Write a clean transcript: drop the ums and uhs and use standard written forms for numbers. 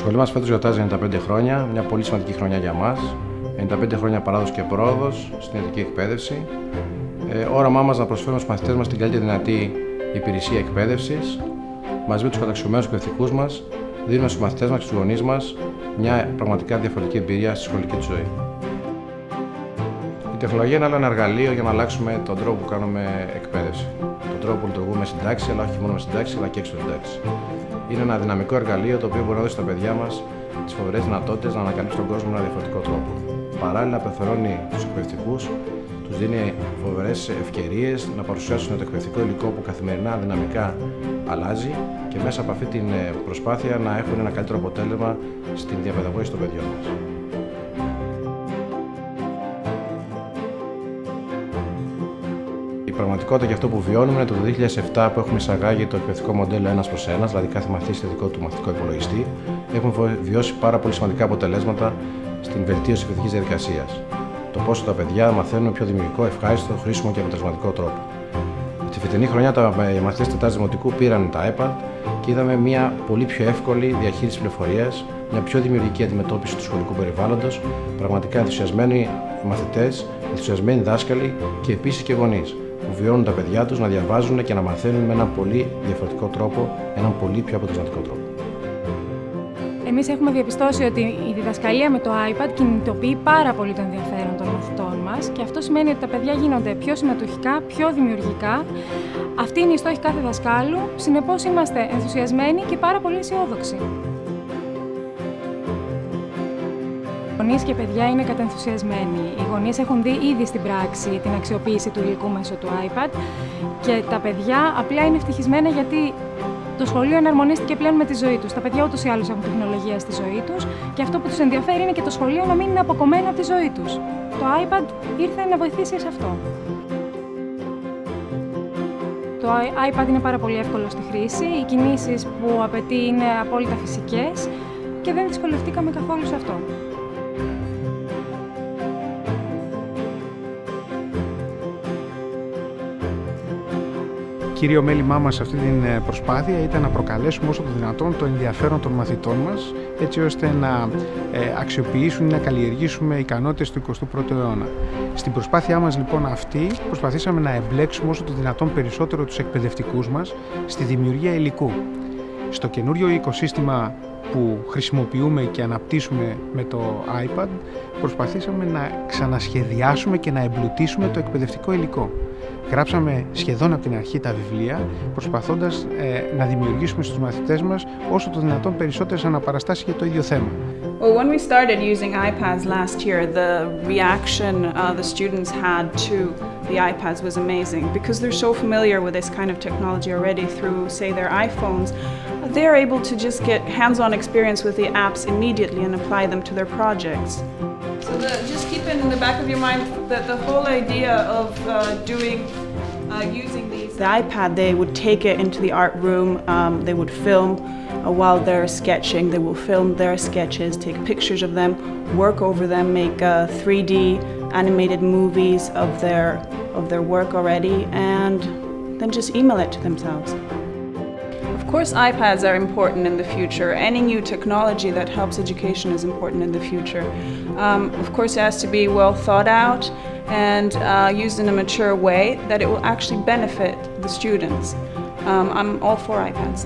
σχολείο μας φέτος γιορτάζει 95 χρόνια, μια πολύ σημαντική χρονιά για μας. 95 χρόνια παράδοση και πρόοδος στην ιατρική εκπαίδευση. Όραμά μας να προσφέρουμε στους μαθητές μας την καλύτερη δυνατή υπηρεσία εκπαίδευσης. Μαζί με τους καταξιωμένους εκπαιδευτικούς μας, δίνουμε στους μαθητές μας και στους γονείς μας μια πραγματικά διαφορετική εμπειρία στη σχολική του ζωή. Η τεχνολογία είναι άλλο ένα εργαλείο για να αλλάξουμε τον τρόπο που κάνουμε εκπαίδευση. Τον τρόπο που λειτουργούμε στην τάξη, αλλά όχι μόνο στην τάξη, αλλά και έξω από την τάξη. Είναι ένα δυναμικό εργαλείο το οποίο μπορεί να δώσει στα παιδιά μας τις φοβερές δυνατότητες να ανακαλύψουν τον κόσμο με ένα διαφορετικό τρόπο. Παράλληλα, απελευθερώνει τους εκπαιδευτικούς, τους δίνει φοβερές ευκαιρίες να παρουσιάσουν το εκπαιδευτικό υλικό που καθημερινά δυναμικά αλλάζει και μέσα από αυτή την προσπάθεια να έχουν ένα καλύτερο αποτέλεσμα στην διαπαιδαγώγηση των παιδιών μας. Η πραγματικότητα και αυτό που βιώνουμε είναι το 2007 που έχουμε εισαγάγει το εκπαιδευτικό μοντέλο 1/1, δηλαδή κάθε μαθητής στο δικό του μαθητικό υπολογιστή. Έχουμε βιώσει πάρα πολύ σημαντικά αποτελέσματα στην βελτίωση της εκπαιδευτικής διαδικασίας. Το πόσο τα παιδιά μαθαίνουν πιο δημιουργικό, ευχάριστο, χρήσιμο και αποτελεσματικό τρόπο. Τη φετινή χρονιά οι μαθητές τετάρτης δημοτικού πήραν τα iPad και είδαμε μια πολύ πιο εύκολη διαχείριση πληροφορίας, μια πιο δημιουργική αντιμετώπιση του σχολικού περιβάλλοντος, πραγματικά ενθουσιασμένοι μαθητές, ενθουσιασμένοι δάσκαλοι και επίσης και γονείς που βιώνουν τα παιδιά τους να διαβάζουν και να μαθαίνουν με έναν πολύ διαφορετικό τρόπο, έναν πολύ πιο αποτελεσματικό τρόπο. Εμείς έχουμε διαπιστώσει ότι η διδασκαλία με το iPad κινητοποιεί πάρα πολύ το ενδιαφέρον των μαθητών μας και αυτό σημαίνει ότι τα παιδιά γίνονται πιο συμμετοχικά, πιο δημιουργικά. Αυτή είναι η στόχη κάθε δασκάλου, συνεπώς είμαστε ενθουσιασμένοι και πάρα πολύ αισιόδοξοι. Οι γονείς και παιδιά είναι κατενθουσιασμένοι. Οι γονείς έχουν δει ήδη στην πράξη την αξιοποίηση του υλικού μέσω του iPad και τα παιδιά απλά είναι ευτυχισμένα γιατί το σχολείο εναρμονίστηκε πλέον με τη ζωή τους. Τα παιδιά ούτως ή άλλως έχουν τεχνολογία στη ζωή τους και αυτό που τους ενδιαφέρει είναι και το σχολείο να μην είναι αποκομμένο από τη ζωή τους. Το iPad ήρθε να βοηθήσει σε αυτό. Το iPad είναι πάρα πολύ εύκολο στη χρήση, οι κινήσεις που απαιτεί είναι απόλυτα φυσικές και δεν δυσκολευτήκαμε καθόλου σε αυτό. Κύριο μέλημά μας σε αυτή την προσπάθεια ήταν να προκαλέσουμε όσο το δυνατόν το ενδιαφέρον των μαθητών μας, έτσι ώστε να αξιοποιήσουν ή να καλλιεργήσουμε ικανότητες του 21ου αιώνα. Στην προσπάθειά μας λοιπόν αυτή προσπαθήσαμε να εμπλέξουμε όσο το δυνατόν περισσότερο τους εκπαιδευτικούς μας στη δημιουργία υλικού. Στο καινούριο οικοσύστημα που χρησιμοποιούμε και αναπτύσσουμε με το iPad, προσπαθήσαμε να ξανασχεδιάσουμε και να εμπλουτίσουμε το εκπαιδευτικό υλικό. Γράψαμε σχεδόν από την αρχή τα βιβλία, προσπαθώντας να δημιουργήσουμε στους μαθητές μας όσο το δυνατόν περισσότερες αναπαραστάσεις για το ίδιο θέμα. Well, when we started using iPads last year, the reaction the students had to the iPads was amazing because they're so familiar with this kind of technology already through, say, their iPhones. They're able to just get hands-on experience with the apps immediately and apply them to their projects. So just keep in the back of your mind that the whole idea of using the iPad, they would take it into the art room, they would film while they're sketching, they will film their sketches, take pictures of them, work over them, make 3D animated movies of their work already, and then just email it to themselves. Of course, iPads are important in the future. Any new technology that helps education is important in the future. Of course, it has to be well thought out and used in a mature way that it will actually benefit the students. I'm all for iPads.